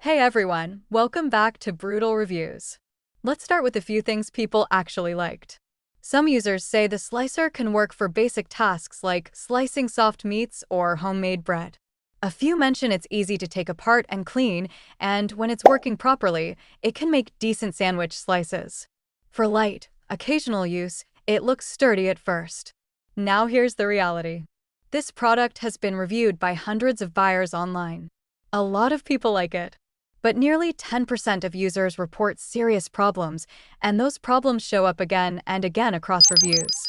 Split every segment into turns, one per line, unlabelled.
Hey everyone, welcome back to Brutal Reviews. Let's start with a few things people actually liked. Some users say the slicer can work for basic tasks like slicing soft meats or homemade bread. A few mention it's easy to take apart and clean, and when it's working properly, it can make decent sandwich slices. For light, occasional use, it looks sturdy at first. Now here's the reality. This product has been reviewed by hundreds of buyers online. A lot of people like it. But nearly 10% of users report serious problems, and those problems show up again and again across reviews.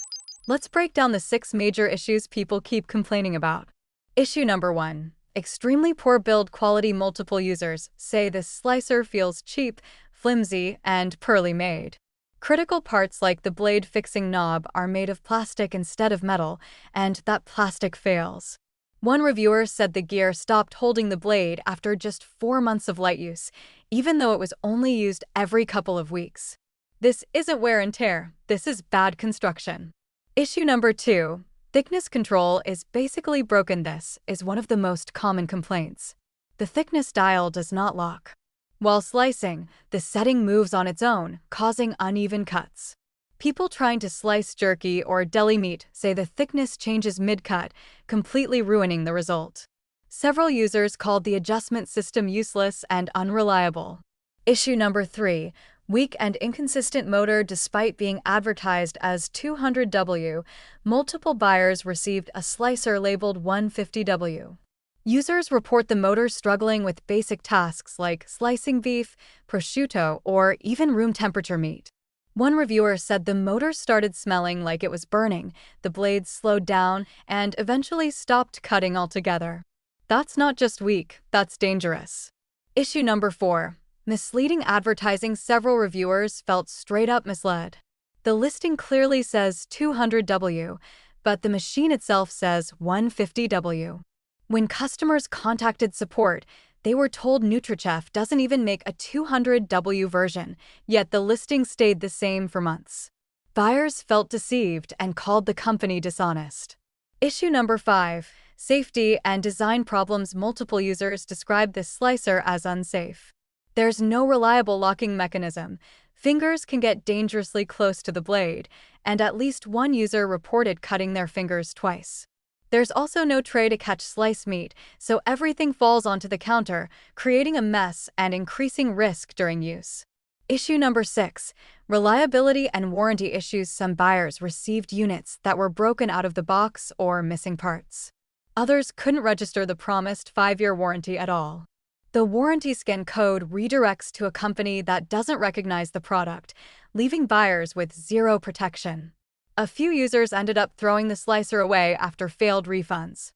Let's break down the 6 major issues people keep complaining about. Issue number 1. Extremely poor build quality. Multiple users say this slicer feels cheap, flimsy, and poorly made. Critical parts like the blade fixing knob are made of plastic instead of metal, and that plastic fails. One reviewer said the gear stopped holding the blade after just 4 months of light use, even though it was only used every couple of weeks. This isn't wear and tear, this is bad construction. Issue number 2. Thickness control is basically broken. This is one of the most common complaints. The thickness dial does not lock. While slicing, the setting moves on its own, causing uneven cuts. People trying to slice jerky or deli meat say the thickness changes mid-cut, completely ruining the result. Several users called the adjustment system useless and unreliable. Issue number 3. Weak and inconsistent motor. Despite being advertised as 200W, multiple buyers received a slicer labeled 150W. Users report the motor struggling with basic tasks like slicing beef, prosciutto, or even room temperature meat. One reviewer said the motor started smelling like it was burning, the blades slowed down, and eventually stopped cutting altogether. That's not just weak, that's dangerous. Issue number 4. Misleading advertising. Several reviewers felt straight up misled. The listing clearly says 200W, but the machine itself says 150W. When customers contacted support, they were told Nutrichef doesn't even make a 200W version, yet the listing stayed the same for months. Buyers felt deceived and called the company dishonest. Issue number 5. Safety and design problems. Multiple users described this slicer as unsafe. There's no reliable locking mechanism. Fingers can get dangerously close to the blade, and at least one user reported cutting their fingers twice. There's also no tray to catch sliced meat, so everything falls onto the counter, creating a mess and increasing risk during use. Issue number 6. Reliability and warranty issues. Some buyers received units that were broken out of the box or missing parts. Others couldn't register the promised 5-year warranty at all. The warranty scan code redirects to a company that doesn't recognize the product, leaving buyers with zero protection. A few users ended up throwing the slicer away after failed refunds.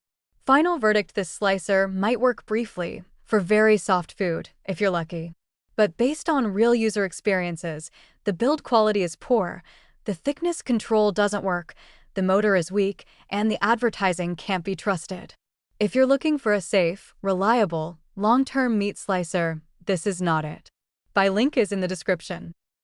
Final verdict: this slicer might work briefly, for very soft food, if you're lucky. But based on real user experiences, the build quality is poor, the thickness control doesn't work, the motor is weak, and the advertising can't be trusted. If you're looking for a safe, reliable, long-term meat slicer, this is not it. Buy link is in the description.